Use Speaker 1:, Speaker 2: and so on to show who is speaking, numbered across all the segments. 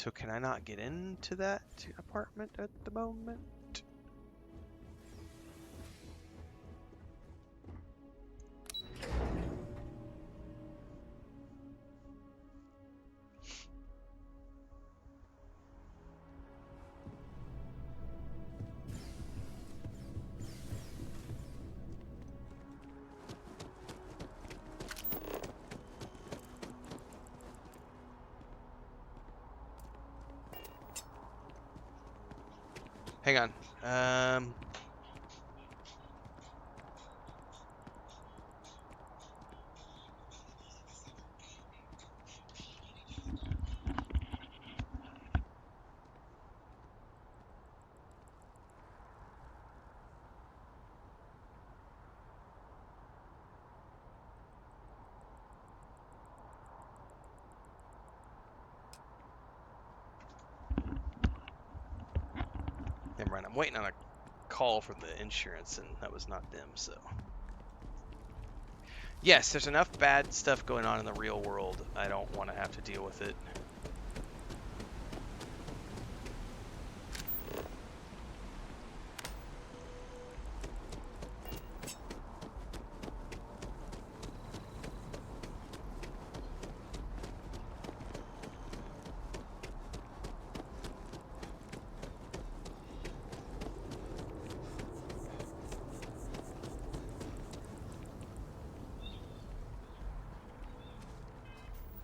Speaker 1: So can I not get into that apartment at the moment? Hang on. Never mind. I'm waiting on a call from the insurance, and that was not them, so. Yes, there's enough bad stuff going on in the real world. I don't want to have to deal with it.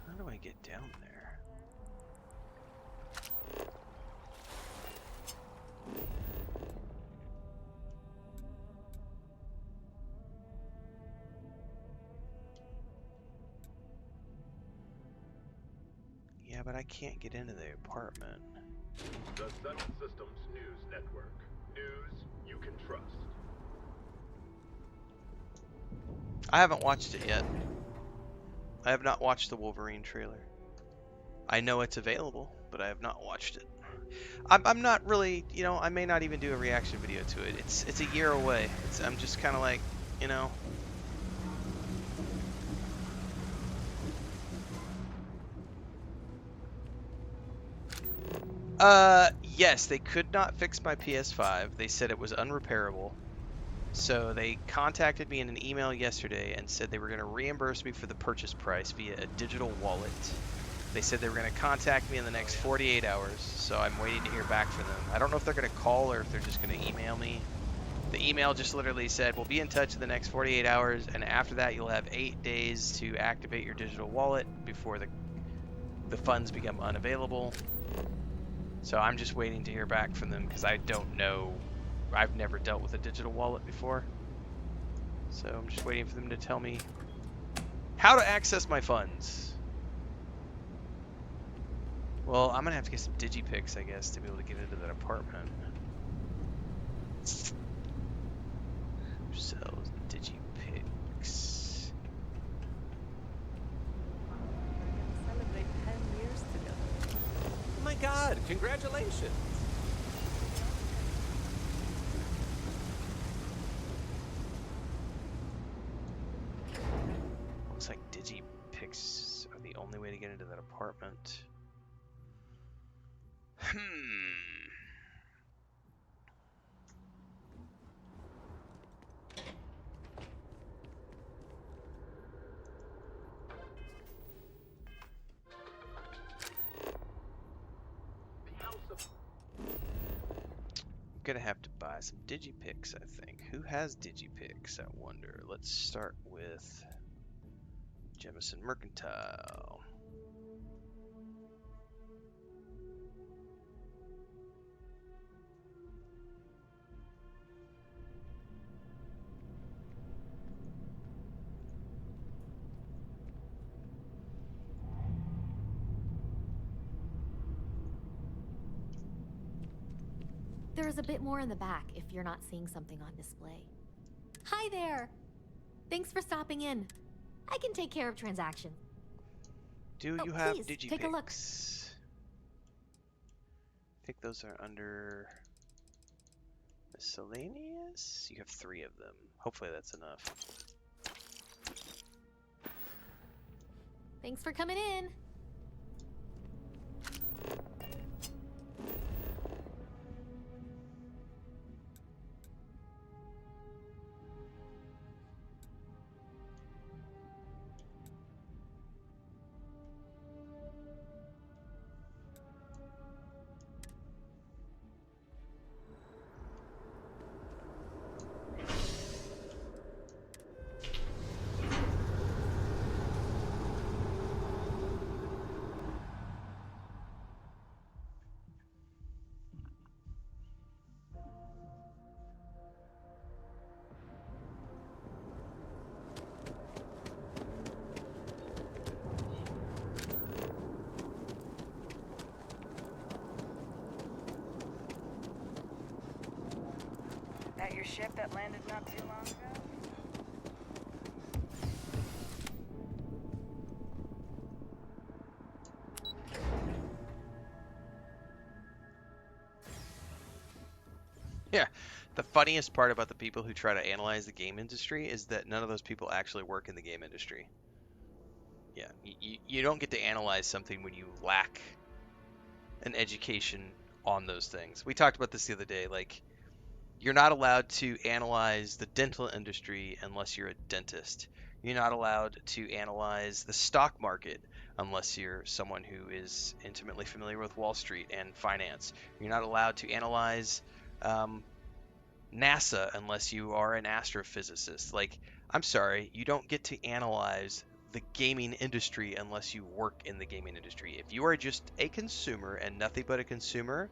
Speaker 1: How do I get down there? Yeah, but I can't get into the apartment.
Speaker 2: The Sun Systems News Network. News you can trust.
Speaker 1: I haven't watched it yet. I have not watched the Wolverine trailer. I know it's available, but I have not watched it. I'm not really, you know, I may not even do a reaction video to it. It's a year away. I'm just kind of like, you know. Yes, they could not fix my PS5. They said it was unrepairable. So they contacted me in an email yesterday and said they were going to reimburse me for the purchase price via a digital wallet. They said they were going to contact me in the next 48 hours, so I'm waiting to hear back from them. I don't know if they're going to call or if they're just going to email me. The email just literally said, we'll be in touch in the next 48 hours, and after that you'll have 8 days to activate your digital wallet before the funds become unavailable. So I'm just waiting to hear back from them because I don't know. I've never dealt with a digital wallet before. So I'm just waiting for them to tell me how to access my funds. Well, I'm gonna have to get some digipics, I guess, to be able to get into that apartment. Who sells digipics?
Speaker 3: Celebrate 10 years together.
Speaker 4: Oh my God! Congratulations!
Speaker 1: Looks like digipics are the only way to get into that apartment. I'm gonna have to buy some digipics, I think. Who has digipics, I wonder? Let's start with Jemison Mercantile.
Speaker 5: There's a bit more in the back if you're not seeing something on display. Hi there! Thanks for stopping in. I can take care of transactions.
Speaker 1: Do you have
Speaker 5: please,
Speaker 1: digipics?
Speaker 5: take a look.
Speaker 1: I think those are under miscellaneous. You have 3 of them. Hopefully that's enough.
Speaker 5: Thanks for coming in.
Speaker 3: ship that landed not too long ago?
Speaker 1: Yeah. The funniest part about the people who try to analyze the game industry is that none of those people actually work in the game industry. Yeah, you don't get to analyze something when you lack an education on those things. We talked about this the other day. Like, you're not allowed to analyze the dental industry unless you're a dentist. You're not allowed to analyze the stock market unless you're someone who is intimately familiar with Wall Street and finance. You're not allowed to analyze NASA unless you are an astrophysicist. Like, I'm sorry, you don't get to analyze the gaming industry unless you work in the gaming industry. If you are just a consumer and nothing but a consumer,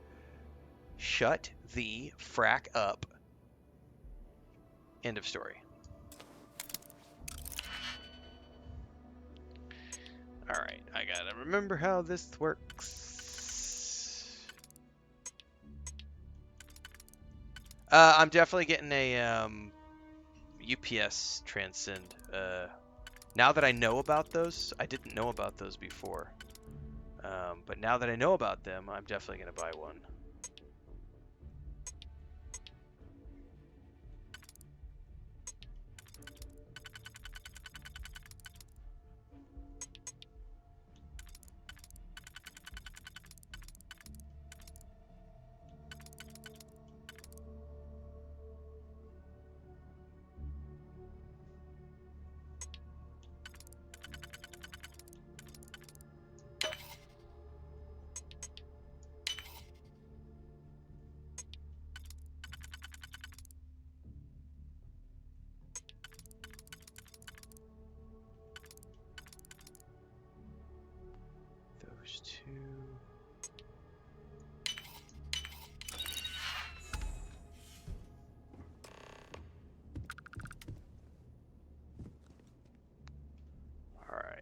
Speaker 1: shut the frack up. End of story. Alright, I gotta remember how this works. I'm definitely getting a UPS Transcend. Now that I know about those, I didn't know about those before. But now that I know about them, I'm definitely going to buy one. Those two. All right.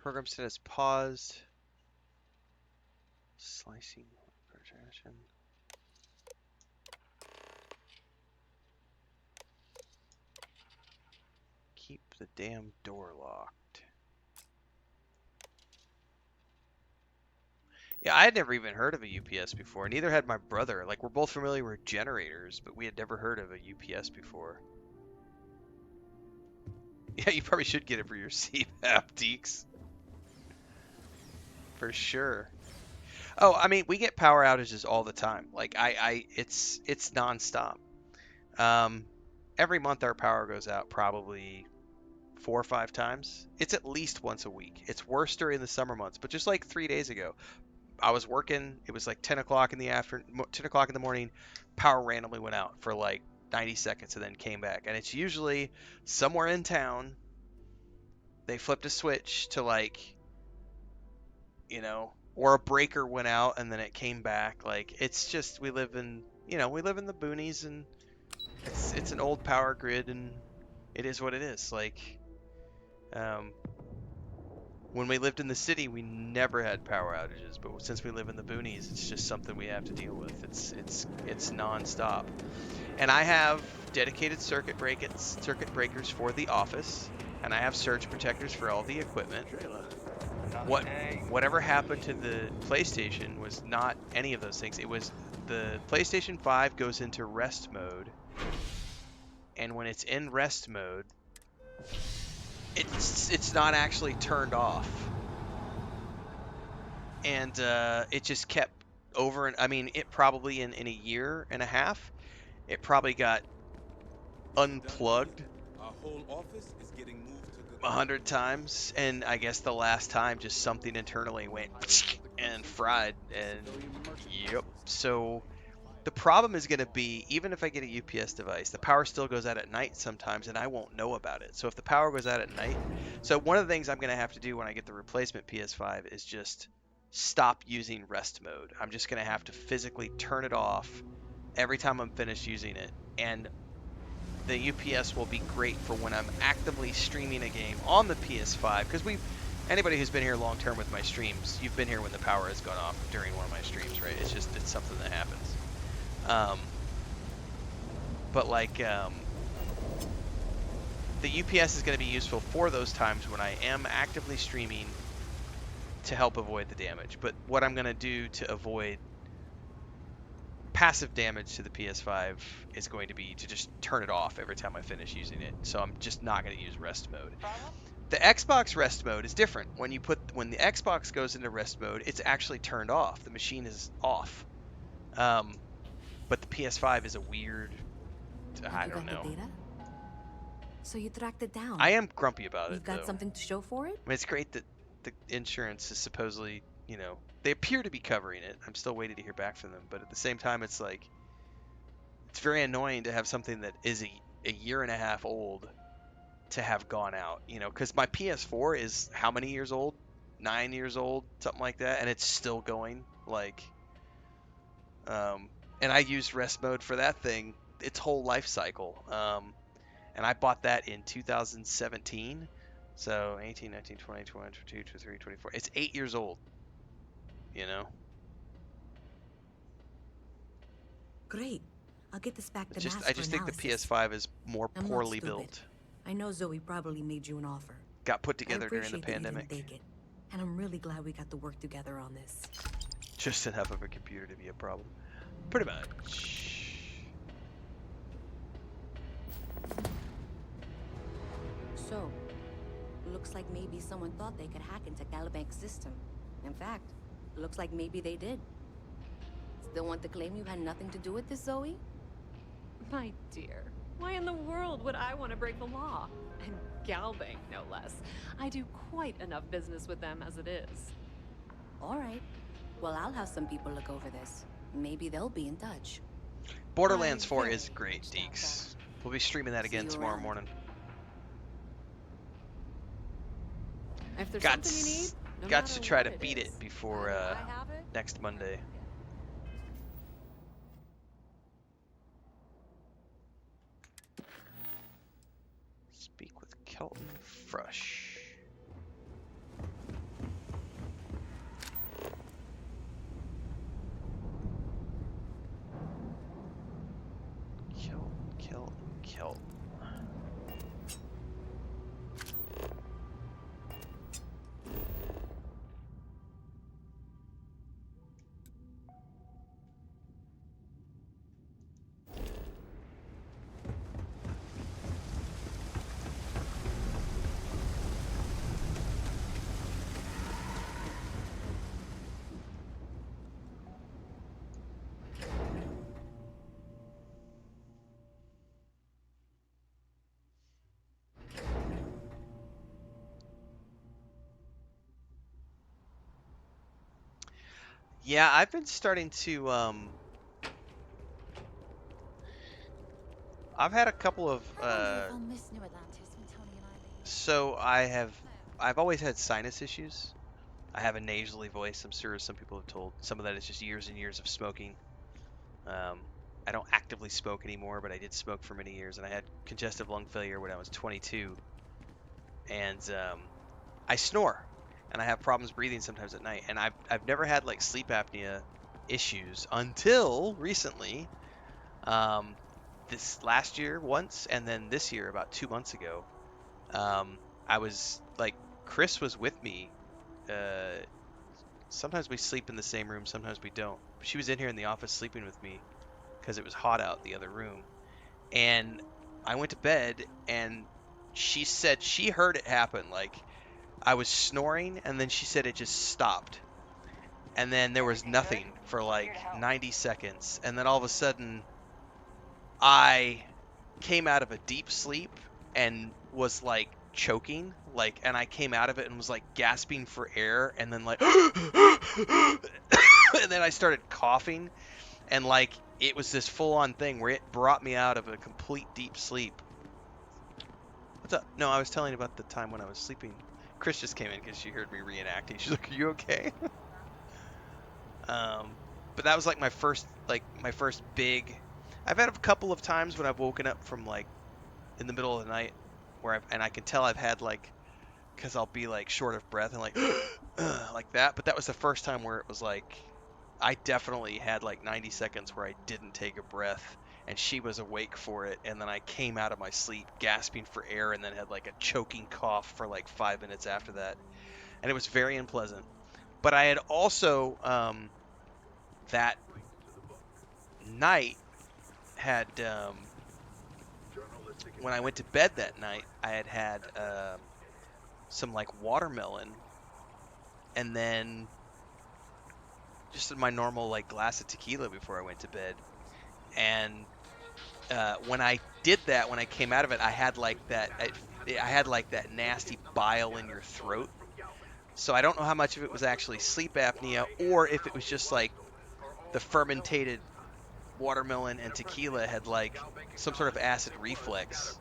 Speaker 1: Program status paused. Slicing projection. Keep the damn door locked. Yeah, I had never even heard of a UPS before. Neither had my brother. Like, we're both familiar with generators, but we had never heard of a UPS before. Yeah, you probably should get it for your CPAP, Deeks. For sure. Oh, I mean, we get power outages all the time. Like, it's nonstop. Every month our power goes out probably 4 or 5 times. It's at least once a week. It's worse during the summer months, but just like 3 days ago, I was working. It was like 10 o'clock in the afternoon, 10 o'clock in the morning. Power randomly went out for like 90 seconds and then came back. And it's usually somewhere in town. They flipped a switch to like, or a breaker went out and then it came back. Like, it's just, we live in the boonies, and it's an old power grid, and it is what it is. Like, when we lived in the city, we never had power outages, but since we live in the boonies, it's just something we have to deal with. It's nonstop. And I have dedicated circuit breakers for the office, and I have surge protectors for all the equipment. Whatever happened to the PlayStation was not any of those things. It was the PlayStation 5 goes into rest mode, and when it's in rest mode, it's not actually turned off, and it just kept over. And I mean, it probably in a year and a half, it probably got unplugged
Speaker 4: Our whole office is getting moved to
Speaker 1: 100 times, and I guess the last time just something internally went and fried, and yep. So the problem is going to be, even if I get a UPS device, the power still goes out at night sometimes, and I won't know about it. So if the power goes out at night, so one of the things I'm going to have to do when I get the replacement PS5 is just stop using rest mode. I'm just going to have to physically turn it off every time I'm finished using it. And the UPS will be great for when I'm actively streaming a game on the PS5, because anybody who's been here long term with my streams, you've been here when the power has gone off during one of my streams, right? It's something that happens. But like, the UPS is going to be useful for those times when I am actively streaming to help avoid the damage. But what I'm going to do to avoid passive damage to the PS5 is going to be to just turn it off every time I finish using it. So I'm just not going to use rest mode. The Xbox rest mode is different. When the Xbox goes into rest mode, it's actually turned off. The machine is off. But the PS5 is a weird, I don't know.
Speaker 5: The data? So you tracked it down.
Speaker 1: I am grumpy about it.
Speaker 5: You've got
Speaker 1: though.
Speaker 5: something to show for it?
Speaker 1: I mean, it's great that the insurance is supposedly, they appear to be covering it. I'm still waiting to hear back from them, but at the same time, it's like, it's very annoying to have something that is a year and a half old to have gone out, because my PS4 is how many years old? 9 years old, something like that, and it's still going, like, and I used rest mode for that thing its whole life cycle, and I bought that in 2017, so 18, 19, 20, 21, 22, 23, 24, it's 8 years old,
Speaker 5: Great. I'll get this back to Mass
Speaker 1: I just think the PS5 is more
Speaker 5: I'm not
Speaker 1: poorly
Speaker 5: stupid.
Speaker 1: built.
Speaker 5: I know Zoe probably made you an offer.
Speaker 1: Got put
Speaker 5: I
Speaker 1: together during the
Speaker 5: appreciate that you
Speaker 1: pandemic.
Speaker 5: didn't take it. And I'm really glad we got to work together on this.
Speaker 1: Just enough of a computer to be a problem. Pretty much.
Speaker 6: So, looks like maybe someone thought they could hack into Calibank's system. In fact, looks like maybe they did. Still want to claim you had nothing to do with this, Zoe?
Speaker 7: My dear, why in the world would I want to break the law? And Galbank, no less. I do quite enough business with them as it is.
Speaker 6: All right. Well, I'll have some people look over this. Maybe they'll be in touch.
Speaker 1: Borderlands
Speaker 7: I'm
Speaker 1: 4
Speaker 7: very
Speaker 1: is great,
Speaker 7: much doubt
Speaker 1: Deeks. We'll be streaming that
Speaker 6: See
Speaker 1: again
Speaker 6: you
Speaker 1: tomorrow
Speaker 6: around.
Speaker 1: morning.
Speaker 7: If there's
Speaker 1: Got
Speaker 7: something you need, no
Speaker 1: got
Speaker 7: matter
Speaker 1: to try
Speaker 7: what
Speaker 1: to beat
Speaker 7: is,
Speaker 1: it before
Speaker 7: either I have it,
Speaker 1: next Monday. Speak with Kelton Frush. Kelton. Yeah, I've been starting to I've had a couple of so I've always had sinus issues. I have a nasally voice. I'm sure some people have told. Some of that is just years and years of smoking. I don't actively smoke anymore, but I did smoke for many years, and I had congestive lung failure when I was 22. And I snore, and I have problems breathing sometimes at night. And I've never had like sleep apnea issues until recently. This last year once, and then this year about 2 months ago. I was like, Chris was with me. Sometimes we sleep in the same room, sometimes we don't. She was in here in the office sleeping with me because it was hot out in the other room. And I went to bed, and she said she heard it happen. Like, I was snoring, and then she said it just stopped. And then there was nothing for like 90 seconds. And then all of a sudden, I came out of a deep sleep and was like choking, like, and I came out of it and was like gasping for air, and then like and then I started coughing, and like it was this full-on thing where it brought me out of a complete deep sleep. What's up? No, I was telling you about the time when I was sleeping. Chris just came in because she heard me reenacting. She's like, "Are you okay?" But that was like my first big I've had a couple of times when I've woken up from like in the middle of the night and I can tell I've had like, because I'll be like short of breath and like like that. But that was the first time where it was like I definitely had like 90 seconds where I didn't take a breath, and she was awake for it, and then I came out of my sleep gasping for air and then had like a choking cough for like 5 minutes after that, and it was very unpleasant. But I had also that night had when I went to bed that night, I had some like watermelon, and then just my normal like glass of tequila before I went to bed. And when I did that, when I came out of it, I had like that. I had like that nasty bile in your throat. So I don't know how much of it was actually sleep apnea, or if it was just like the fermented watermelon and tequila had like some sort of acid reflex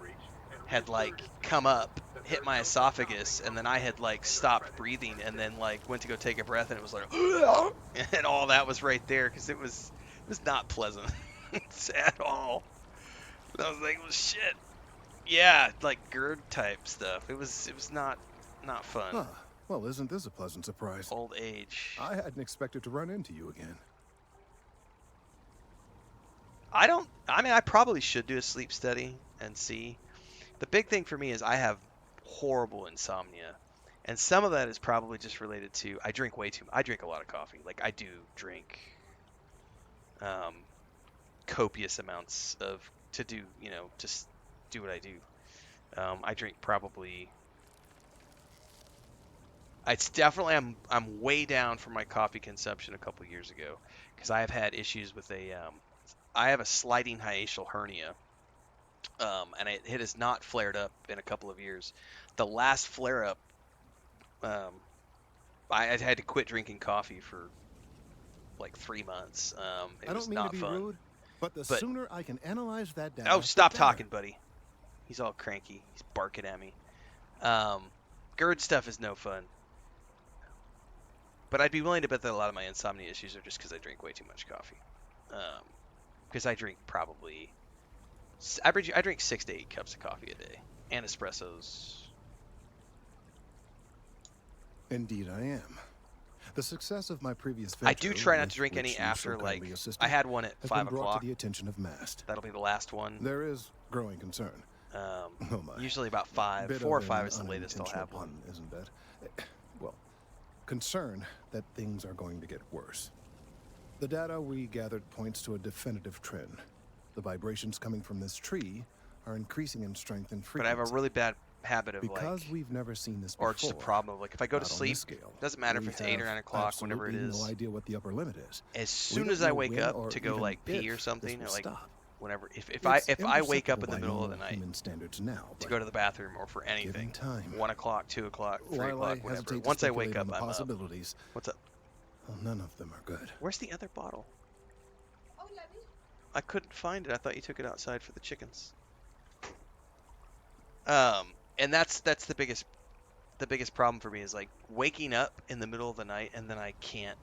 Speaker 1: had like come up, hit my esophagus, and then I had like stopped breathing and then like went to go take a breath and it was like and all that was right there because it was not pleasant at all. And I was like, well, shit. Yeah, like GERD type stuff. It was not fun.
Speaker 8: Huh. Well, isn't this a pleasant surprise?
Speaker 1: Old age.
Speaker 8: I hadn't expected to run into you again.
Speaker 1: I mean, I probably should do a sleep study and see. The big thing for me is I have horrible insomnia. And some of that is probably just related to I drink a lot of coffee. Like I do drink copious amounts to do what I do. I drink probably it's definitely I'm way down from my coffee consumption a couple years ago because I have had issues with I have a sliding hiatal hernia. And it has not flared up in a couple of years. The last flare up, I had to quit drinking coffee for like 3 months. It
Speaker 8: I
Speaker 1: was
Speaker 8: don't mean
Speaker 1: not
Speaker 8: to be
Speaker 1: fun.
Speaker 8: rude, but the sooner I can analyze that data.
Speaker 1: Oh, stop
Speaker 8: the better.
Speaker 1: talking, buddy. He's all cranky. He's barking at me. GERD stuff is no fun. But I'd be willing to bet that a lot of my insomnia issues are just because I drink way too much coffee. Because I drink probably I drink 6 to 8 cups of coffee a day, and espressos.
Speaker 8: Indeed, I am. The success of my previous venture,
Speaker 1: I do try not
Speaker 8: with
Speaker 1: to drink any
Speaker 8: which you
Speaker 1: after
Speaker 8: so
Speaker 1: like
Speaker 8: kindly assisted,
Speaker 1: I had one at
Speaker 8: has
Speaker 1: 5
Speaker 8: been brought
Speaker 1: o'clock.
Speaker 8: to the attention of Mast.
Speaker 1: That'll be the last one.
Speaker 8: There is growing concern. Oh my.
Speaker 1: Usually about 5,
Speaker 8: Bit
Speaker 1: 4 or
Speaker 8: of
Speaker 1: 5
Speaker 8: an
Speaker 1: is the latest I'll have
Speaker 8: unintentional
Speaker 1: one.
Speaker 8: pun, isn't it? Well, concern that things are going to get worse. The data we gathered points to a definitive trend. The vibrations coming from this tree are increasing in strength and
Speaker 1: But
Speaker 8: frequency.
Speaker 1: I have a really bad habit of
Speaker 8: because
Speaker 1: like,
Speaker 8: we've never seen this before.
Speaker 1: or just a problem of like if I go to
Speaker 8: Not on
Speaker 1: sleep,
Speaker 8: this scale.
Speaker 1: doesn't matter if
Speaker 8: We
Speaker 1: it's 8 or
Speaker 8: have
Speaker 1: 9 o'clock, whenever it
Speaker 8: absolutely
Speaker 1: is.
Speaker 8: No idea what the upper limit is.
Speaker 1: As soon
Speaker 8: don't
Speaker 1: as I
Speaker 8: know
Speaker 1: wake
Speaker 8: when
Speaker 1: up
Speaker 8: or
Speaker 1: to go
Speaker 8: even
Speaker 1: like pee or
Speaker 8: if
Speaker 1: something,
Speaker 8: this
Speaker 1: or
Speaker 8: will
Speaker 1: like
Speaker 8: stop.
Speaker 1: whenever if
Speaker 8: It's
Speaker 1: I wake up in
Speaker 8: imperceptible
Speaker 1: the
Speaker 8: by
Speaker 1: middle of the
Speaker 8: normal
Speaker 1: night
Speaker 8: human standards now,
Speaker 1: to
Speaker 8: but
Speaker 1: go to the bathroom or for anything,
Speaker 8: time.
Speaker 1: 1 o'clock, 2 o'clock, 3
Speaker 8: while I
Speaker 1: o'clock, whatever.
Speaker 8: hesitate to
Speaker 1: Once I wake
Speaker 8: speculate
Speaker 1: up,
Speaker 8: on the
Speaker 1: I'm up.
Speaker 8: possibilities,
Speaker 1: What's up?
Speaker 8: well, none of them are good.
Speaker 1: Where's the other bottle? I couldn't find it. I thought you took it outside for the chickens. And that's the biggest problem for me is like waking up in the middle of the night and then I can't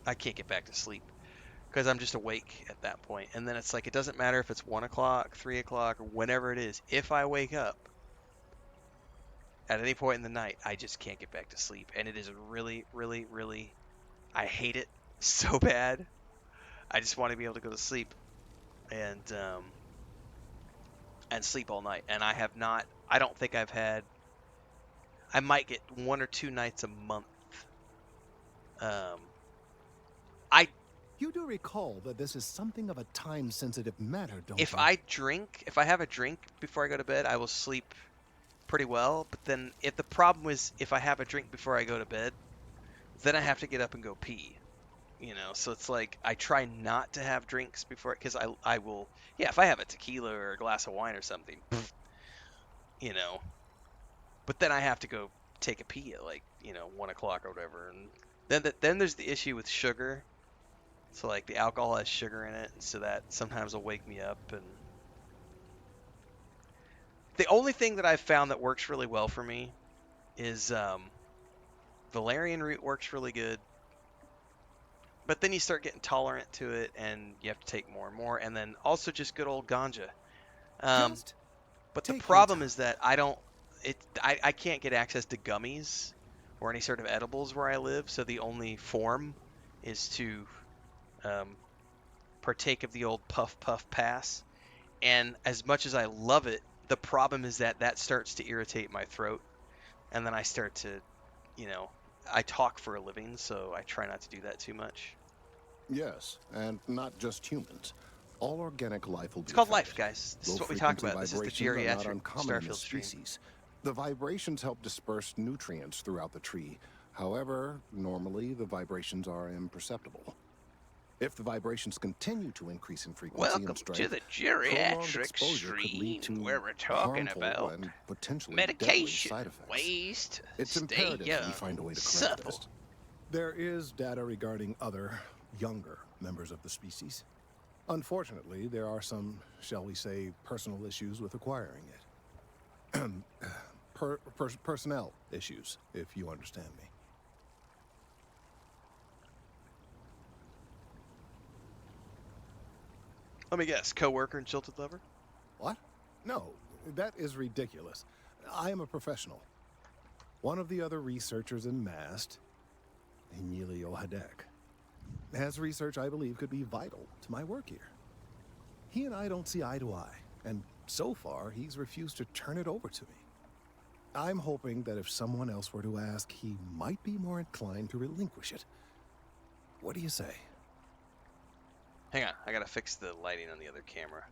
Speaker 1: get back to sleep because I'm just awake at that point. And then it's like it doesn't matter if it's 1 o'clock, 3 o'clock, or whenever it is. If I wake up at any point in the night, I just can't get back to sleep, and it is really, really, really. I hate it so bad. I just want to be able to go to sleep and sleep all night. And I have not. I don't think I've had. I might get 1 or 2 nights a month.
Speaker 8: You do recall that this is something of a time-sensitive matter, don't you?
Speaker 1: If I have a drink before I go to bed, I will sleep pretty well. But then, if the problem is if I have a drink before I go to bed, then I have to get up and go pee. You know, so it's like I try not to have drinks before, because I will. Yeah, if I have a tequila or a glass of wine or something, you know. But then I have to go take a pee at 1 o'clock or whatever, and then there's the issue with sugar. So like the alcohol has sugar in it, so that sometimes will wake me up. And the only thing that I've found that works really well for me is valerian root works really good. But then you start getting tolerant to it, and you have to take more and more, and then also just good old ganja.
Speaker 8: Just
Speaker 1: But the
Speaker 8: take your
Speaker 1: problem
Speaker 8: time.
Speaker 1: is that I can't get access to gummies or any sort of edibles where I live, so the only form is to um, partake of the old puff puff pass. And as much as I love it, the problem is that that starts to irritate my throat, and then I start to, you know, I talk for a living, so I try not to do that too much.
Speaker 8: Yes, and not just humans. All organic life will
Speaker 1: It's
Speaker 8: be
Speaker 1: called life,
Speaker 8: affected.
Speaker 1: guys. This is
Speaker 8: Low
Speaker 1: what we talk
Speaker 8: frequency
Speaker 1: about. This is the
Speaker 8: vibrations are not
Speaker 1: geriatric
Speaker 8: uncommon in the
Speaker 1: Starfield stream.
Speaker 8: species. The vibrations help disperse nutrients throughout the tree. However, normally the vibrations are imperceptible. If the vibrations continue to increase in frequency
Speaker 1: Welcome
Speaker 8: and
Speaker 1: to
Speaker 8: strength,
Speaker 1: the
Speaker 8: prolonged
Speaker 1: geriatric
Speaker 8: exposure could lead
Speaker 1: stream,
Speaker 8: to
Speaker 1: where we're talking
Speaker 8: harmful
Speaker 1: about
Speaker 8: and potentially deadly
Speaker 1: medication,
Speaker 8: side effects.
Speaker 1: ways to
Speaker 8: It's
Speaker 1: stay
Speaker 8: imperative
Speaker 1: young
Speaker 8: we find a way
Speaker 1: and
Speaker 8: to correct
Speaker 1: supple.
Speaker 8: this. There is data regarding other, younger members of the species. Unfortunately, there are some, shall we say, personal issues with acquiring it. Personnel issues, if you understand me.
Speaker 1: Let me guess, coworker and jilted lover?
Speaker 8: What? No, that is ridiculous. I am a professional. One of the other researchers in MAST, Emilio Hadek, has research I believe could be vital to my work here. He and I don't see eye to eye, and so far he's refused to turn it over to me. I'm hoping that if someone else were to ask, he might be more inclined to relinquish it. What do you say?
Speaker 1: Hang on, I gotta fix the lighting on the other camera.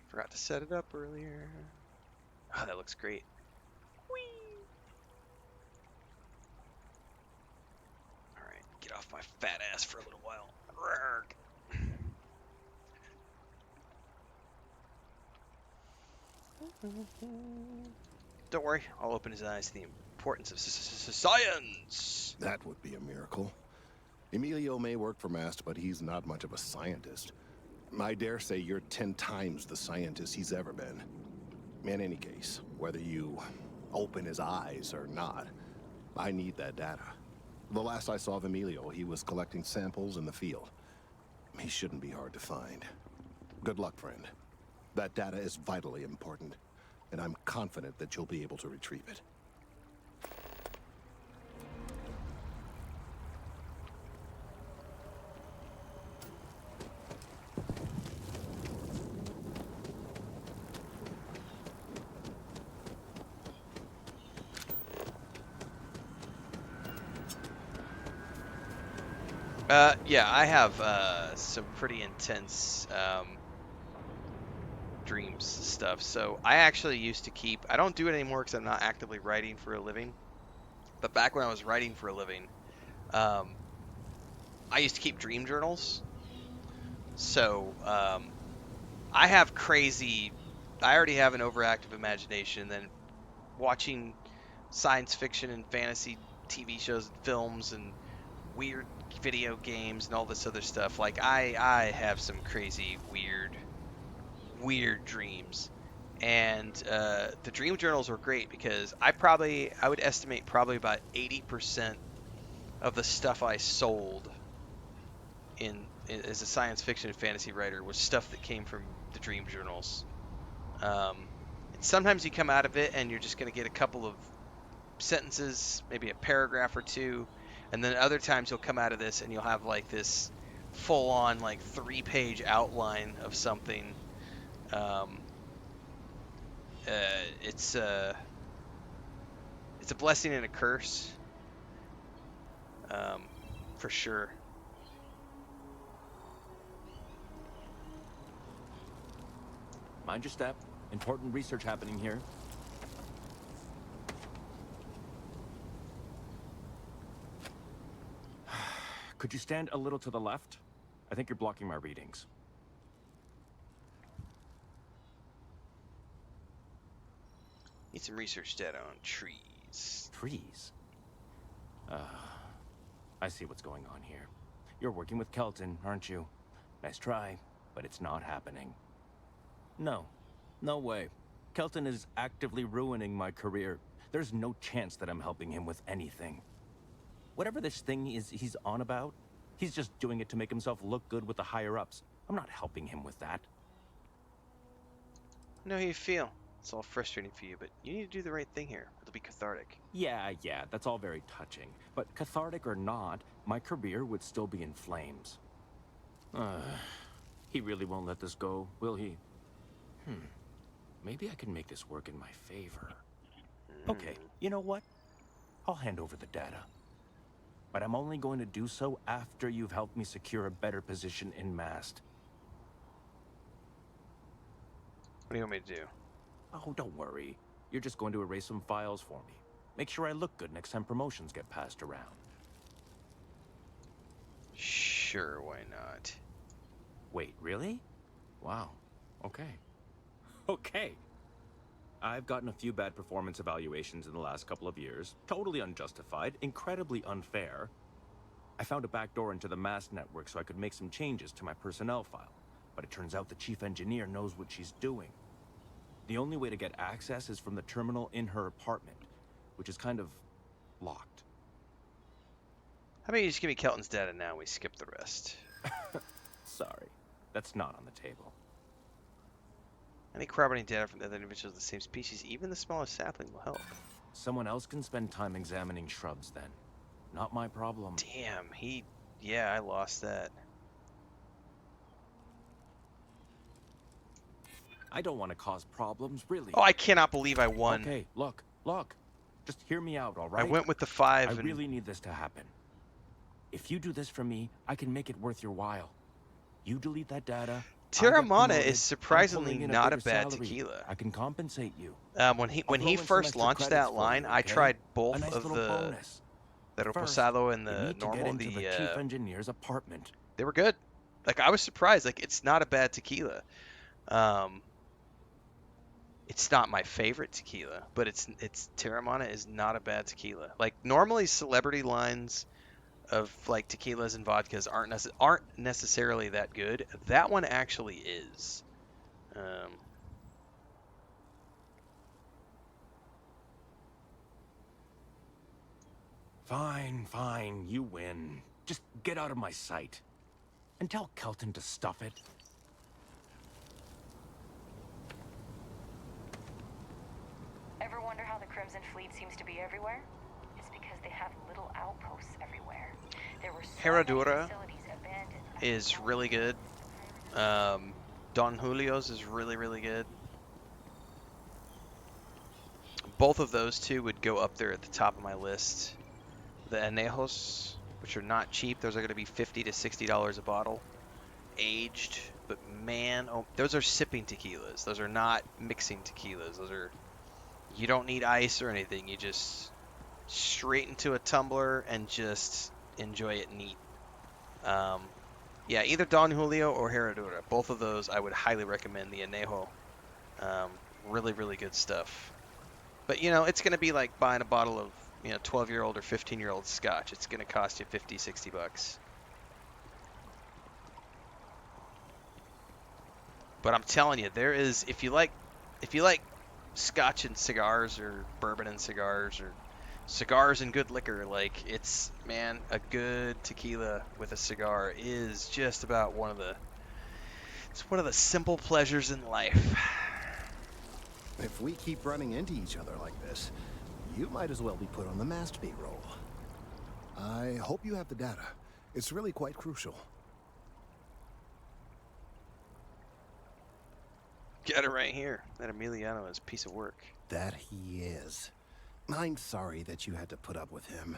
Speaker 1: Forgot to set it up earlier. Oh, that looks great. Whee! Alright, get off my fat ass for a little while. Rrrg. Don't worry, I'll open his eyes to the importance of science.
Speaker 8: That would be a miracle. Emilio may work for MAST, but he's not much of a scientist. I dare say you're 10 times the scientist he's ever been. In any case, whether you open his eyes or not, I need that data. The last I saw of Emilio, he was collecting samples in the field. He shouldn't be hard to find. Good luck, friend. That data is vitally important, and I'm confident that you'll be able to retrieve it.
Speaker 1: Yeah, I have some pretty intense dreams stuff. So I actually used to keep, I don't do it anymore because I'm not actively writing for a living. But back when I was writing for a living, I used to keep dream journals. So I have crazy, I already have an overactive imagination. Then watching science fiction and fantasy TV shows and films and weird video games and all this other stuff. Like I have some crazy weird dreams, and the dream journals were great because I would estimate probably about 80% of the stuff I sold as a science fiction and fantasy writer was stuff that came from the dream journals. And sometimes you come out of it and you're just going to get a couple of sentences, maybe a paragraph or two, and then other times you'll come out of this and you'll have like this full-on like 3-page outline of something. It's a blessing and a curse, for sure.
Speaker 9: Mind your step. Important research happening here. Could you stand a little to the left? I think you're blocking my readings.
Speaker 1: Need some research data on trees.
Speaker 9: Trees? I see what's going on here. You're working with Kelton, aren't you? Nice try, but it's not happening. No. No way. Kelton is actively ruining my career. There's no chance that I'm helping him with anything. Whatever this thing is he's on about, he's just doing it to make himself look good with the higher-ups. I'm not helping him with that.
Speaker 1: I know how you feel. It's all frustrating for you, but you need to do the right thing here. It'll be cathartic.
Speaker 9: Yeah, that's all very touching. But cathartic or not, my career would still be in flames. He really won't let this go, will he? Maybe I can make this work in my favor. Okay, you know what? I'll hand over the data. But I'm only going to do so after you've helped me secure a better position in Mast.
Speaker 1: What do you want me to do?
Speaker 9: Oh, don't worry. You're just going to erase some files for me. Make sure I look good next time promotions get passed around.
Speaker 1: Sure, why not?
Speaker 9: Wait, really? Wow. Okay. Okay. I've gotten a few bad performance evaluations in the last couple of years. Totally unjustified, incredibly unfair. I found a backdoor into the Mast network so I could make some changes to my personnel file. But it turns out the chief engineer knows what she's doing. The only way to get access is from the terminal in her apartment, which is kind of locked.
Speaker 1: How about you just give me Kelton's data now and we skip the rest?
Speaker 9: Sorry, that's not on the table.
Speaker 1: Any corroborating data from the other individuals of the same species, even the smallest sapling, will help.
Speaker 9: Someone else can spend time examining shrubs then. Not my problem.
Speaker 1: Damn, yeah, I lost that.
Speaker 9: I don't want to cause problems, really.
Speaker 1: Oh, I cannot believe I won.
Speaker 9: Okay, look. Just hear me out, all right?
Speaker 1: I went with the 5
Speaker 9: I
Speaker 1: and...
Speaker 9: really need this to happen. If you do this for me, I can make it worth your while. You delete that data.
Speaker 1: Terramana is surprisingly not a bad tequila.
Speaker 9: I can compensate you.
Speaker 1: When he first launched that line, I tried both of the reposado and the normal.
Speaker 9: The chief engineer's apartment.
Speaker 1: They were good. Like, I was surprised. Like, it's not a bad tequila. It's not my favorite tequila, but it's Terramana is not a bad tequila. Like, normally celebrity lines of like tequilas and vodkas aren't necessarily that good. That one actually is.
Speaker 9: Fine, you win. Just get out of my sight. And tell Kelton to stuff it.
Speaker 3: Ever wonder how the Crimson Fleet seems to be everywhere? It's because they have little outposts everywhere. There were so many facilities abandoned.
Speaker 1: Is really good. Don Julio's is really, really good. Both of those two would go up there at the top of my list. The Anejos, which are not cheap, those are going to be $50 to $60 a bottle. Aged, but man, those are sipping tequilas. Those are not mixing tequilas. Those are, you don't need ice or anything. You just straight into a tumbler and just enjoy it neat. Yeah, either Don Julio or Herradura. Both of those I would highly recommend. The Anejo. Really, really good stuff. But, you know, it's going to be like buying a bottle of, 12-year-old or 15-year-old scotch. It's going to cost you $50, $60. But I'm telling you, there is, if you like scotch and cigars or bourbon and cigars or cigars and good liquor, like, it's, man, a good tequila with a cigar is just about one of the simple pleasures in life.
Speaker 8: If we keep running into each other like this, you might as well be put on the Mast payroll. I hope you have the data. It's really quite crucial.
Speaker 1: Got it right here. That Emiliano is a piece of work.
Speaker 8: That he is. I'm sorry that you had to put up with him,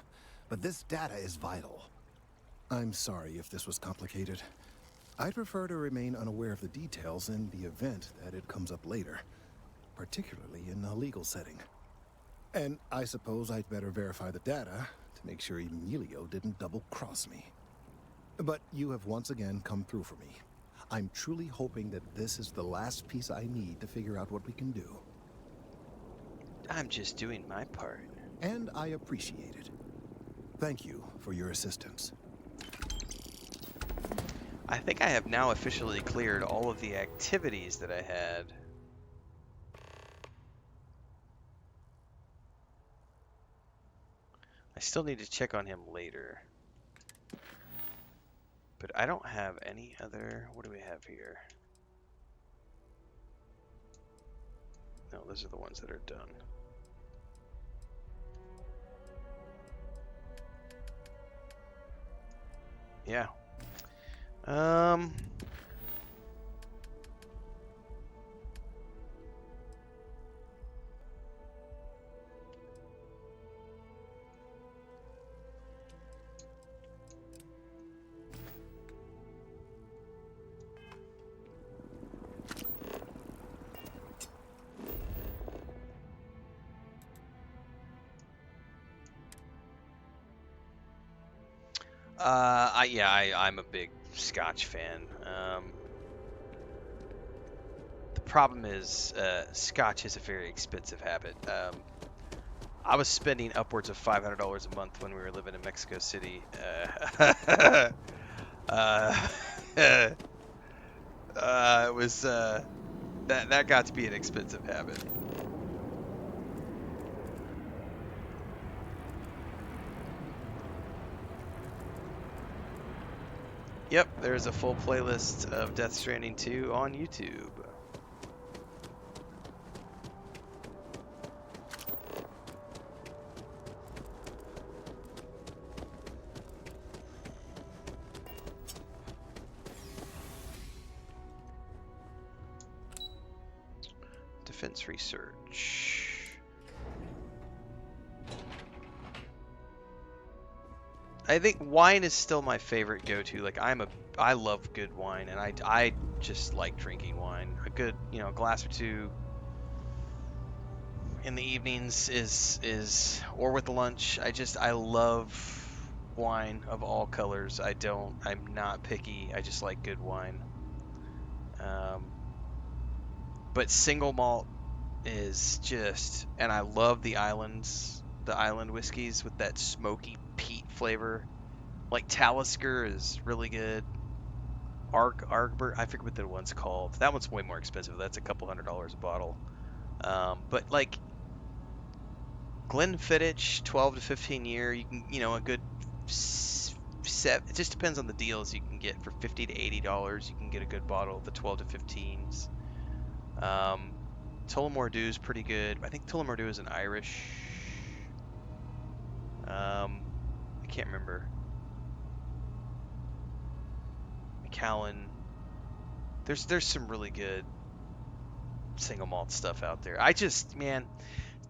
Speaker 8: but this data is vital. I'm sorry if this was complicated. I'd prefer to remain unaware of the details in the event that it comes up later, particularly in a legal setting. And I suppose I'd better verify the data to make sure Emilio didn't double-cross me. But you have once again come through for me. I'm truly hoping that this is the last piece I need to figure out what we can do.
Speaker 1: I'm just doing my part.
Speaker 8: And I appreciate it. Thank you for your assistance.
Speaker 1: I think I have now officially cleared all of the activities that I had. I still need to check on him later. But I don't have any other... What do we have here? No, those are the ones that are done. Yeah. I'm a big Scotch fan. The problem is, Scotch is a very expensive habit. I was spending upwards of $500 a month when we were living in Mexico City. It was that got to be an expensive habit. Yep, there's a full playlist of Death Stranding 2 on YouTube. Defense research. I think wine is still my favorite go-to. Like I love good wine, and I just like drinking wine. A good, glass or two in the evenings is or with lunch. I love wine of all colors. I'm not picky. I just like good wine. But single malt is just, and I love the island whiskeys with that smoky peat flavor. Like Talisker is really good. Argbert, I forget what that one's called. That one's way more expensive. That's a couple $100s a bottle. But like Glenfiddich, 12 to 15 year, you can, a good set. It just depends on the deals you can get for $50 to $80. You can get a good bottle of the 12 to 15s. Tullamore Dew is pretty good. I think Tullamore Dew is an Irish. I can't remember. Macallan. There's some really good single malt stuff out there. Man,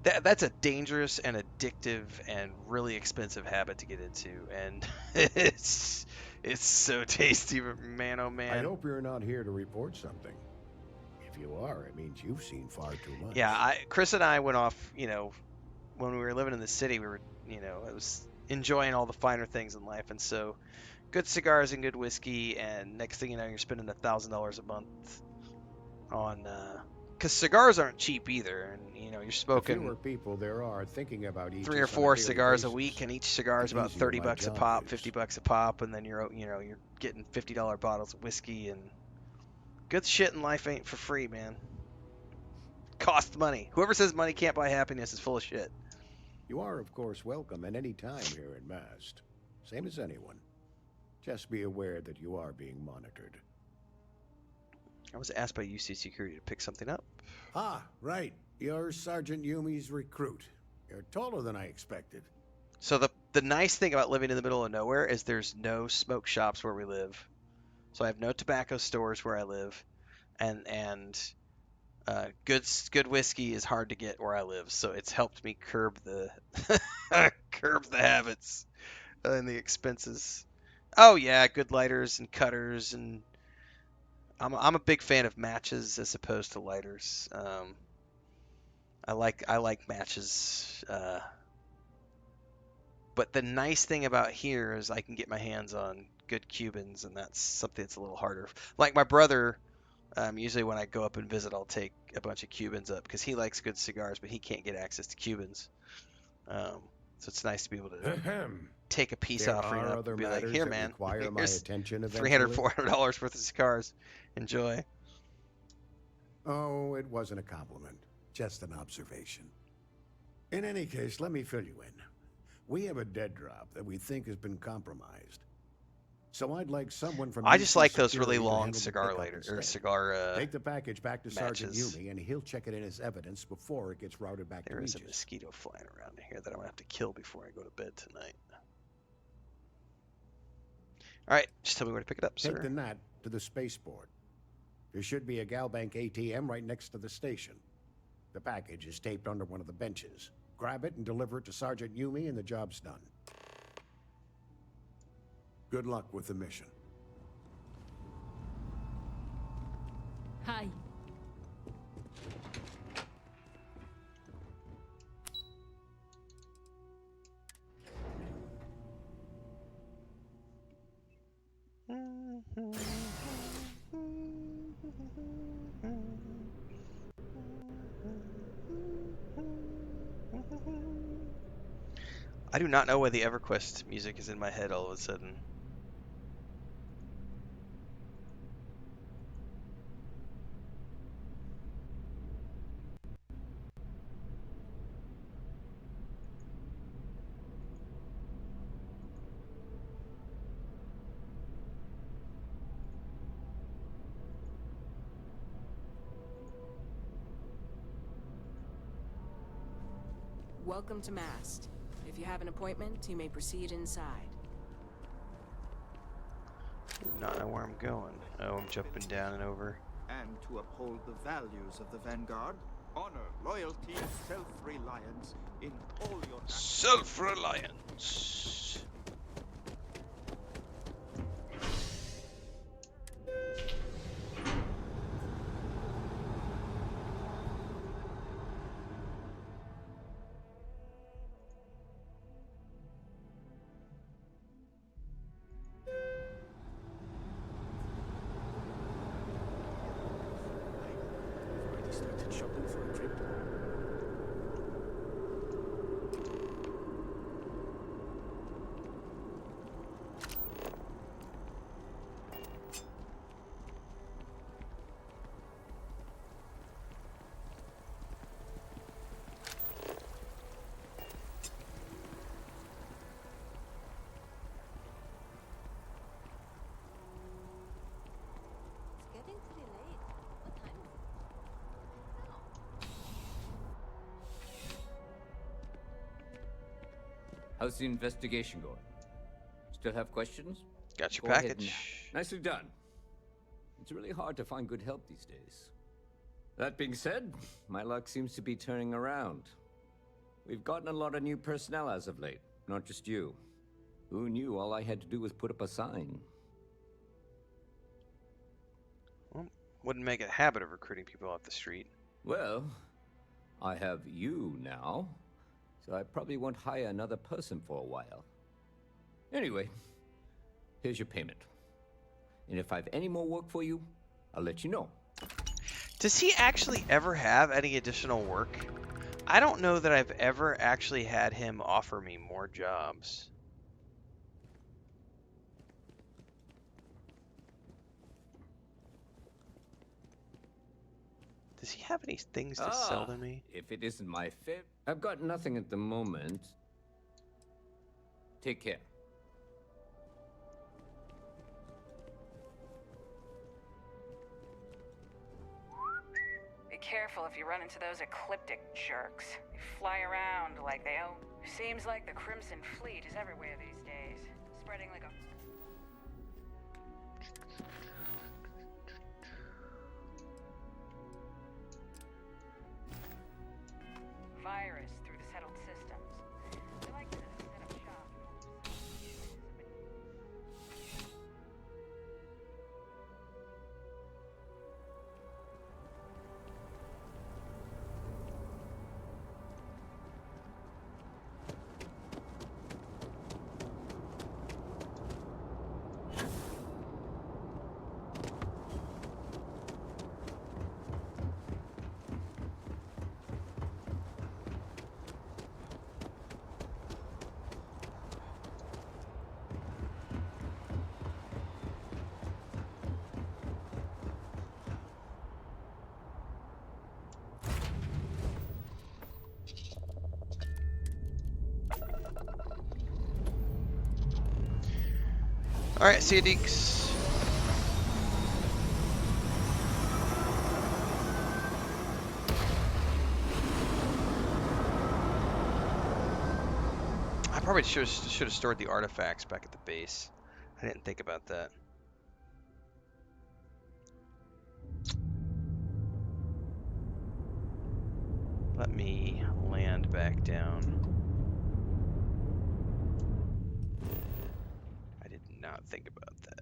Speaker 1: that's a dangerous and addictive and really expensive habit to get into, and it's so tasty, man. Oh man.
Speaker 10: I hope you're not here to report something. If you are, it means you've seen far too much.
Speaker 1: Yeah, Chris and I went off. When we were living in the city, we were, it was enjoying all the finer things in life, and so good cigars and good whiskey, and next thing you know, you're spending $1,000 a month on. Because cigars aren't cheap either, and you're smoking.
Speaker 10: The fewer people there are thinking about each
Speaker 1: 3 or 4 cigars a week, and each cigar is about $30 a pop, $50 a pop, and then you're getting $50 bottles of whiskey, and good shit in life ain't for free, man. Costs money. Whoever says money can't buy happiness is full of shit.
Speaker 10: You are, of course, welcome at any time here in Mast, same as anyone. Just be aware that you are being monitored.
Speaker 1: I was asked by UC Security to pick something up.
Speaker 10: Ah, right. You're Sergeant Yumi's recruit. You're taller than I expected.
Speaker 1: So the nice thing about living in the middle of nowhere is there's no smoke shops where we live. So I have no tobacco stores where I live, and good whiskey is hard to get where I live. So it's helped me curb the habits and the expenses. Oh yeah, good lighters and cutters, and I'm a big fan of matches as opposed to lighters. I like matches. But the nice thing about here is I can get my hands on good Cubans, and that's something that's a little harder. Like my brother, usually when I go up and visit, I'll take a bunch of Cubans up because he likes good cigars, but he can't get access to Cubans. So it's nice to be able to take a piece offering up and be like, here, man, here's $300, $400 worth of cigars. Enjoy.
Speaker 10: Oh, it wasn't a compliment. Just an observation. In any case, let me fill you in. We have a dead drop that we think has been compromised. So I'd like someone from
Speaker 1: I just
Speaker 10: UC
Speaker 1: like those really
Speaker 10: security to
Speaker 1: long
Speaker 10: handle the
Speaker 1: cigar
Speaker 10: pickup
Speaker 1: lighter or
Speaker 10: instead.
Speaker 1: cigar
Speaker 10: Take the package back to Sergeant
Speaker 1: matches.
Speaker 10: Yumi, and he'll check it in as evidence before it gets routed back
Speaker 1: There
Speaker 10: to
Speaker 1: is a
Speaker 10: Regis.
Speaker 1: mosquito flying around in here that I'm gonna have to kill before I go to bed tonight. All right, just tell me where to pick it up,
Speaker 10: Take
Speaker 1: sir.
Speaker 10: the NAT to the spaceport. There should be a Galbank ATM right next to the station. The package is taped under one of the benches. Grab it and deliver it to Sergeant Yumi, and the job's done. Good luck with the mission.
Speaker 5: Hi.
Speaker 1: I do not know why the EverQuest music is in my head all of a sudden.
Speaker 11: Welcome to Mast. If you have an appointment, you may proceed inside.
Speaker 1: Do not know where I'm going. Oh, I'm jumping down and over.
Speaker 12: And to uphold the values of the Vanguard, honor, loyalty, self-reliance in all your actions.
Speaker 1: Self-reliance.
Speaker 12: Already started shopping for a trip.
Speaker 6: It's getting pretty late. What time is it?
Speaker 13: How's the investigation going? Still have questions?
Speaker 1: Got your
Speaker 13: Go ahead
Speaker 1: package.
Speaker 13: now. Nicely done. It's really hard to find good help these days. That being said, my luck seems to be turning around. We've gotten a lot of new personnel as of late, not just you. Who knew all I had to do was put up a sign?
Speaker 1: Well, wouldn't make a habit of recruiting people off the street.
Speaker 13: Well, I have you now, so I probably won't hire another person for a while. Anyway, here's your payment. And if I have any more work for you, I'll let you know.
Speaker 1: Does he actually ever have any additional work? I don't know that I've ever actually had him offer me more jobs. Does he have any things to sell to me?
Speaker 13: If it isn't my fit, I've got nothing at the moment. Take care.
Speaker 3: Be careful if you run into those ecliptic jerks. They fly around like they own. Seems like the Crimson Fleet is everywhere these days, spreading like a virus through the settled systems. They like to set up shop.
Speaker 1: Alright, see you, Deeks. I probably should have stored the artifacts back at the base. I didn't think about that. Let me land back down. I did not think about that.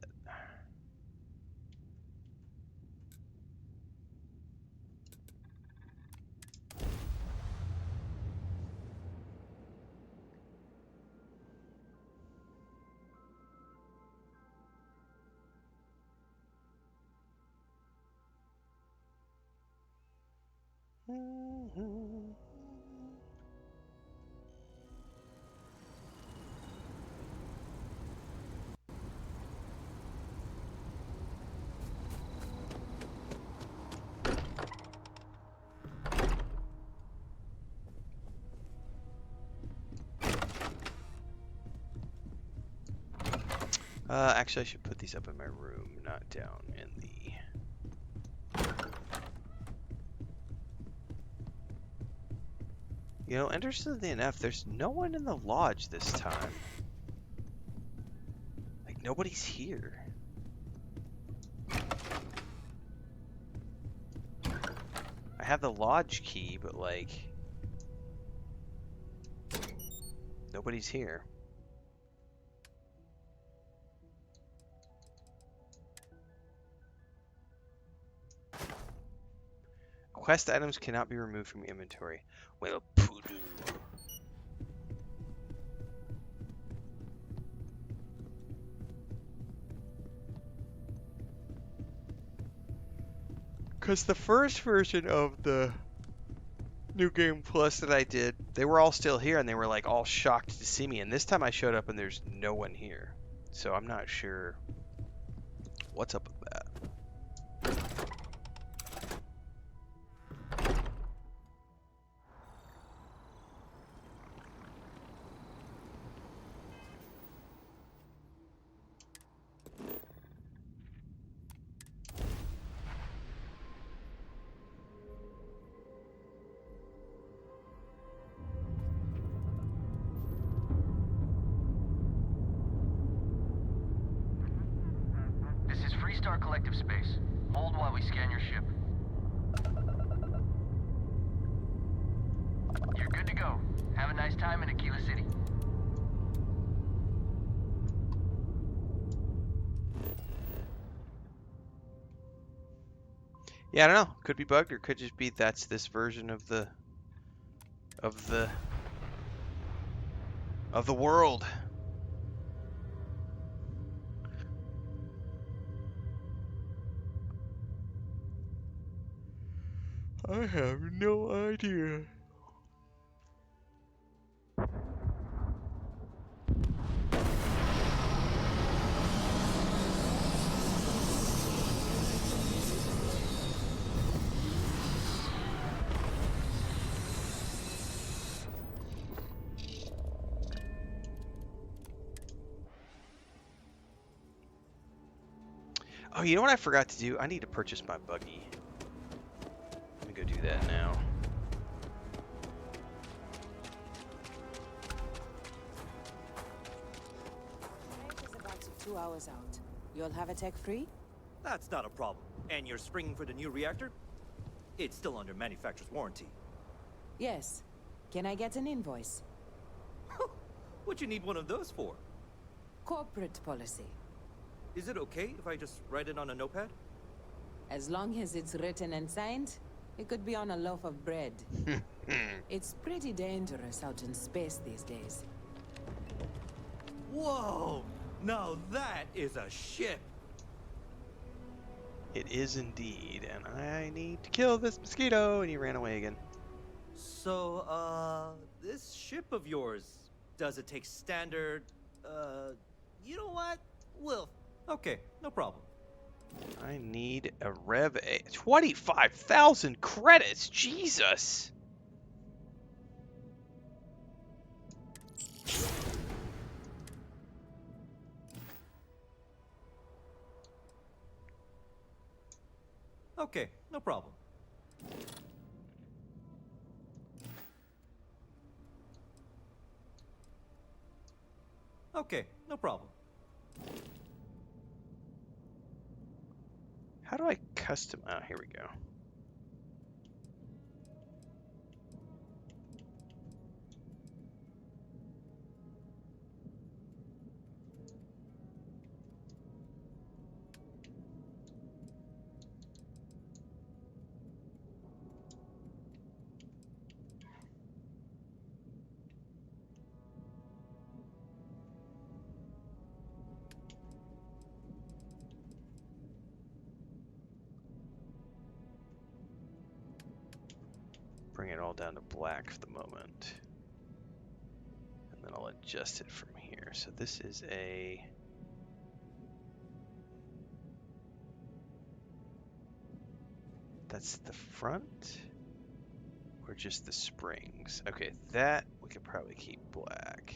Speaker 1: Actually, I should put these up in my room, not down in the... You know, interestingly enough, there's no one in the lodge this time. Like, nobody's here. I have the lodge key, but, like... Nobody's here. Quest items cannot be removed from your inventory. Well, poodoo. Because the first version of the New Game Plus that I did, they were all still here and they were like all shocked to see me. And this time I showed up and there's no one here. So I'm not sure what's up with that.
Speaker 14: Freestar Collective Space. Hold while we scan your ship. You're good to go. Have a nice time in Aquila City.
Speaker 1: Yeah, I don't know. Could be bugged or could just be that's this version of the world. I have no idea. Oh, you know what I forgot to do? I need to purchase my buggy. Let me go do that now.
Speaker 11: Flight is about 2 hours out. You'll have a tech free?
Speaker 15: That's not a problem. And you're springing for the new reactor? It's still under manufacturer's warranty.
Speaker 11: Yes. Can I get an invoice?
Speaker 15: What you need one of those for?
Speaker 11: Corporate policy.
Speaker 15: Is it okay if I just write it on a notepad?
Speaker 11: As long as it's written and signed, it could be on a loaf of bread. It's pretty dangerous out in space these days.
Speaker 15: Whoa! Now that is a ship!
Speaker 1: It is indeed, and I need to kill this mosquito, and he ran away again.
Speaker 15: So, this ship of yours, does it take standard, you know what? Well, okay, no problem.
Speaker 1: I need a Rev A. 25,000 credits! Jesus!
Speaker 15: Okay, no problem. Okay, no problem.
Speaker 1: How do I custom? Oh, here we go. Bring it all down to black for the moment. And then I'll adjust it from here. So this is a... That's the front? Or just the springs? Okay, that we could probably keep black.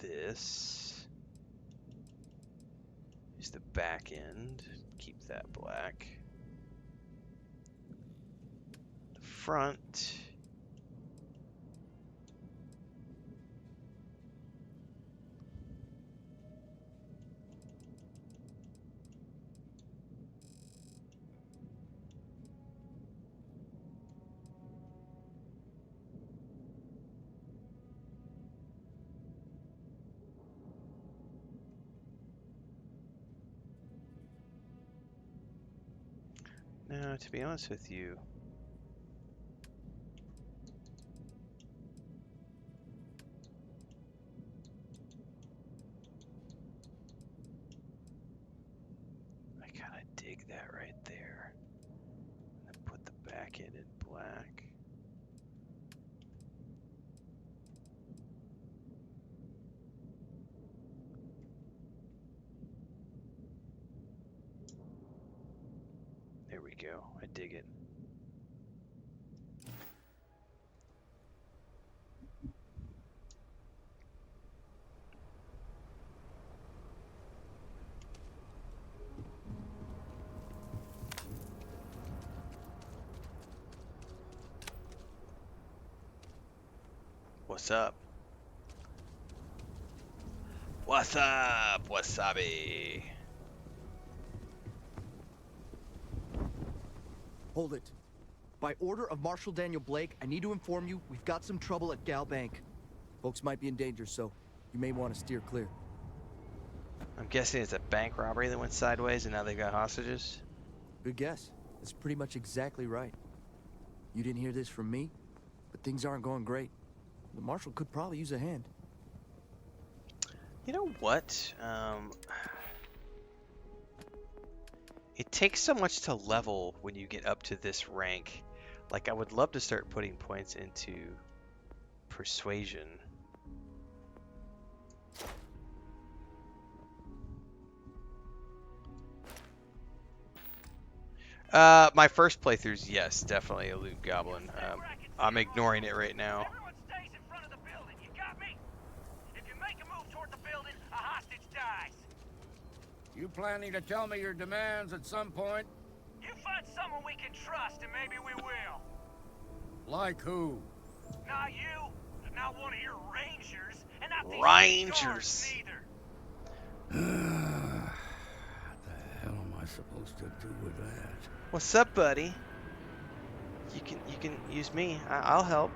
Speaker 1: This is the back end. Keep that black. The front. Now, to be honest with you, I kind of dig that right there. And then put the back end in black. There we go. I dig it. What's up? What's up, Wasabi?
Speaker 16: Hold it. By order of Marshal Daniel Blake, I need to inform you we've got some trouble at Gal Bank. Folks might be in danger, so you may want to steer clear.
Speaker 1: I'm guessing it's a bank robbery that went sideways and now they've got hostages?
Speaker 16: Good guess. That's pretty much exactly right. You didn't hear this from me, but things aren't going great. The Marshal could probably use a hand.
Speaker 1: You know what? It takes so much to level when you get up to this rank. Like, I would love to start putting points into persuasion. My first playthrough's, yes, definitely a loot goblin. I'm ignoring it right now.
Speaker 10: You planning to tell me your demands at some point?
Speaker 17: You find someone we can trust and maybe we will.
Speaker 10: Like who?
Speaker 17: Not you, not one of your rangers, and not these
Speaker 1: Rangers
Speaker 17: neither.
Speaker 10: What the hell am I supposed to do with that?
Speaker 1: What's up, buddy? You can use me. I'll help.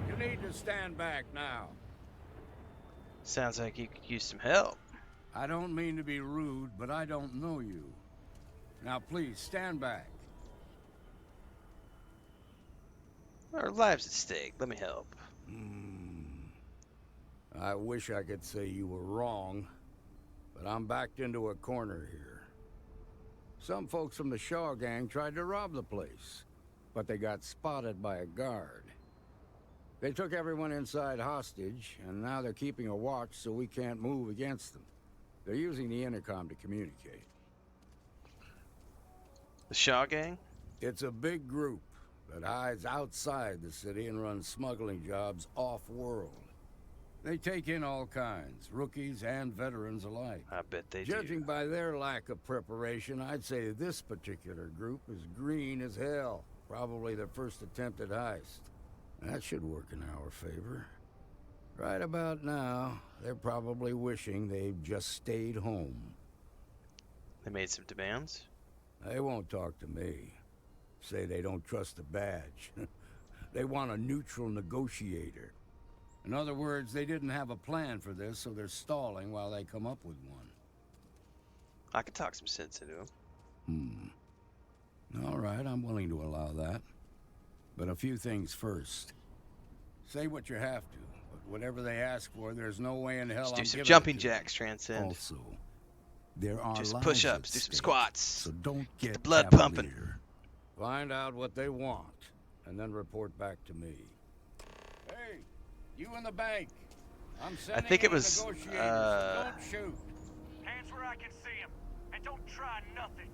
Speaker 10: You need to stand back now.
Speaker 1: Sounds like you could use some help.
Speaker 10: I don't mean to be rude, but I don't know you. Now please, stand back.
Speaker 1: Our lives at stake. Let me help.
Speaker 10: I wish I could say you were wrong, but I'm backed into a corner here. Some folks from the Shaw gang tried to rob the place, but they got spotted by a guard. They took everyone inside hostage, and now they're keeping a watch so we can't move against them. They're using the intercom to communicate.
Speaker 1: The Shaw gang?
Speaker 10: It's a big group that hides outside the city and runs smuggling jobs off-world. They take in all kinds, rookies and veterans alike.
Speaker 1: I bet they
Speaker 10: Judging
Speaker 1: do.
Speaker 10: by their lack of preparation, I'd say this particular group is green as hell. Probably their first attempt at heist. That should work in our favor. Right about now, they're probably wishing they've just stayed home.
Speaker 1: They made some demands.
Speaker 10: They won't talk to me. Say they don't trust the badge. They want a neutral negotiator. In other words, they didn't have a plan for this, so they're stalling while they come up with one.
Speaker 1: I could talk some sense into them.
Speaker 10: All right, I'm willing to allow that. But a few things first. Say what you have to, but whatever they ask for, there's no way in hell
Speaker 1: Just
Speaker 10: I'm
Speaker 1: do some
Speaker 10: giving
Speaker 1: jumping
Speaker 10: it to
Speaker 1: jacks, Transcend.
Speaker 10: Also, there are
Speaker 1: Just
Speaker 10: lives
Speaker 1: push-ups,
Speaker 10: at
Speaker 1: do some
Speaker 10: stake,
Speaker 1: squats.
Speaker 10: So don't get
Speaker 1: the blood
Speaker 10: cavalier.
Speaker 1: pumping.
Speaker 10: Find out what they want, and then report back to me. Hey, you in the bank. I'm sending
Speaker 1: think it
Speaker 10: in a
Speaker 1: was,
Speaker 10: negotiator, so don't shoot.
Speaker 17: Hands where I can see him, and don't try nothing.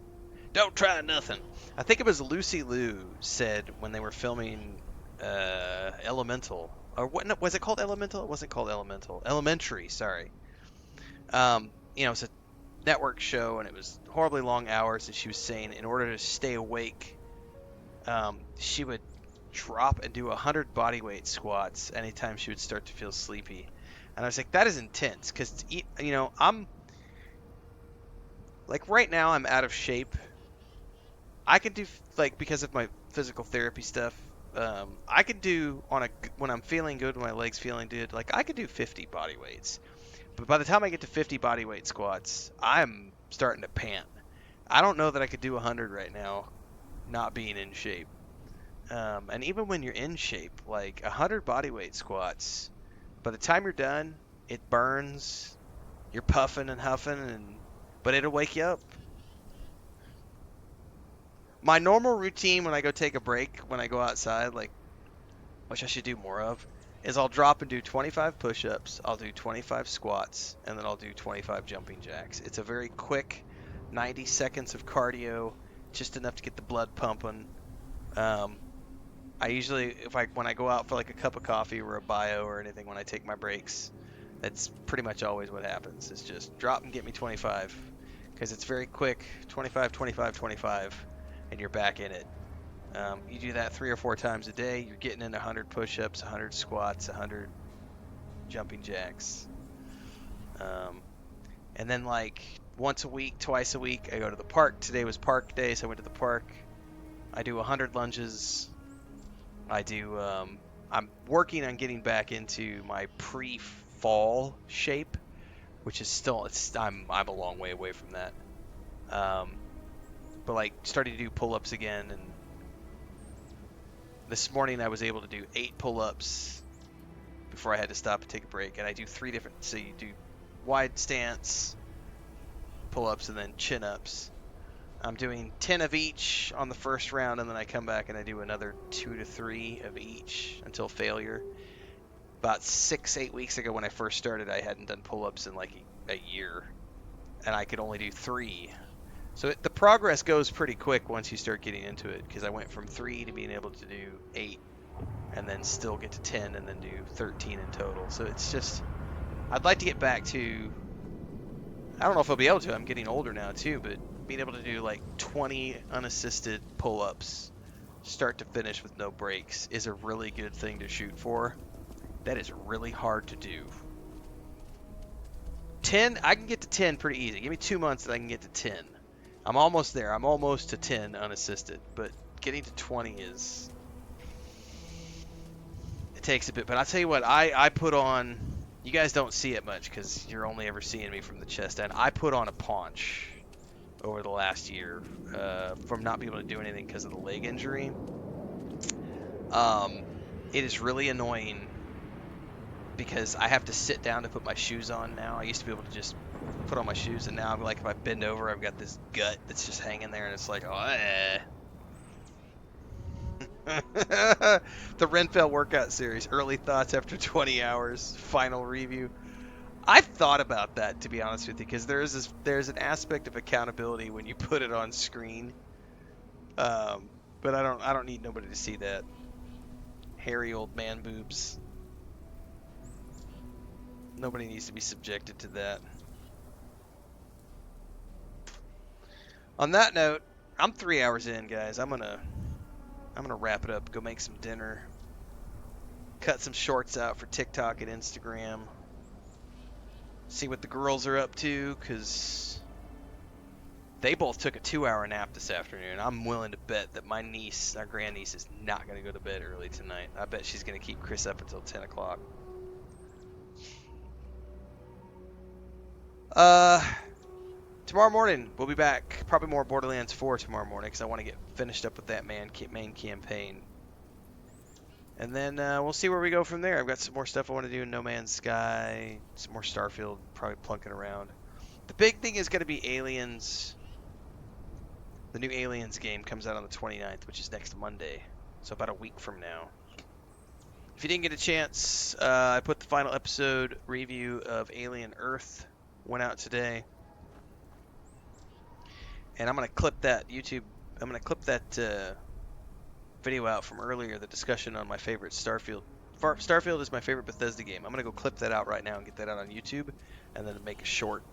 Speaker 1: Don't try nothing. I think it was Lucy Liu said when they were filming Elemental, or what? No, was it called Elemental? It wasn't called Elemental. Elementary, sorry. It's a network show, and it was horribly long hours. And she was saying, in order to stay awake, she would drop and do 100 bodyweight squats anytime she would start to feel sleepy. And I was like, that is intense, because I'm like right now I'm out of shape. I can do, like, because of my physical therapy stuff, I can do when I'm feeling good, when my legs feeling good, like I could do 50 body weights. But by the time I get to 50 body weight squats, I'm starting to pant. I don't know that I could do 100 right now, not being in shape. And even when you're in shape, like 100 body weight squats, by the time you're done, it burns. You're puffing and huffing, but it'll wake you up. My normal routine when I go take a break, when I go outside, like, which I should do more of, is I'll drop and do 25 push-ups, I'll do 25 squats, and then I'll do 25 jumping jacks. It's a very quick 90 seconds of cardio, just enough to get the blood pumping. I usually, when I go out for like a cup of coffee or a bio or anything, when I take my breaks, that's pretty much always what happens. It's just drop and get me 25, because it's very quick, 25, 25, 25, and you're back in it. You do that 3 or 4 times a day, you're getting in 100 push-ups, 100 squats, 100 jumping jacks. And then like once a week, twice a week, I go to the park. Today was park day, so I went to the park. I do 100 lunges. I'm working on getting back into my pre-fall shape, which is still, I'm a long way away from that. But like starting to do pull-ups again, and this morning I was able to do 8 pull-ups before I had to stop and take a break. And I do 3 different, so you do wide stance, pull-ups, and then chin-ups. I'm doing 10 of each on the first round, and then I come back and I do another 2 to 3 of each until failure. About 6-8 weeks ago when I first started, I hadn't done pull-ups in like a year, and I could only do 3. So the progress goes pretty quick once you start getting into it, because I went from 3 to being able to do 8, and then still get to 10, and then do 13 in total. So it's just, I'd like to get back to, I don't know if I'll be able to, I'm getting older now too, but being able to do like 20 unassisted pull-ups, start to finish with no breaks, is a really good thing to shoot for. That is really hard to do. 10, I can get to 10 pretty easy. Give me 2 months and I can get to 10. I'm almost there. I'm almost to 10 unassisted, but getting to 20 is, it takes a bit. But I'll tell you what, I put on, you guys don't see it much because you're only ever seeing me from the chest end. I put on a paunch over the last year from not being able to do anything because of the leg injury. It is really annoying because I have to sit down to put my shoes on now. I used to be able to just put on my shoes, and now I'm like, if I bend over, I've got this gut that's just hanging there, and it's like, oh, eh. The Renfail workout series, early thoughts after 20 hours, final review. I've thought about that, to be honest with you, because there's an aspect of accountability when you put it on screen. But I don't need nobody to see that. Hairy old man boobs. Nobody needs to be subjected to that. On that note, I'm 3 hours in, guys. I'm gonna wrap it up. Go make some dinner. Cut some shorts out for TikTok and Instagram. See what the girls are up to, because they both took a 2-hour nap this afternoon. I'm willing to bet that my niece, our grandniece, is not going to go to bed early tonight. I bet she's going to keep Chris up until 10 o'clock. Tomorrow morning, we'll be back. Probably more Borderlands 4 tomorrow morning, because I want to get finished up with that main campaign. And then we'll see where we go from there. I've got some more stuff I want to do in No Man's Sky, some more Starfield, probably plunking around. The big thing is going to be Aliens. The new Aliens game comes out on the 29th, which is next Monday, so about a week from now. If you didn't get a chance, I put the final episode review of Alien Earth, went out today. And I'm going to clip that video out from earlier, the discussion on my favorite Starfield. Starfield is my favorite Bethesda game. I'm going to go clip that out right now and get that out on YouTube, and then make a short.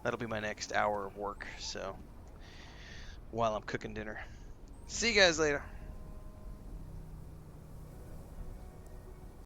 Speaker 1: That'll be my next hour of work, so while I'm cooking dinner. See you guys later.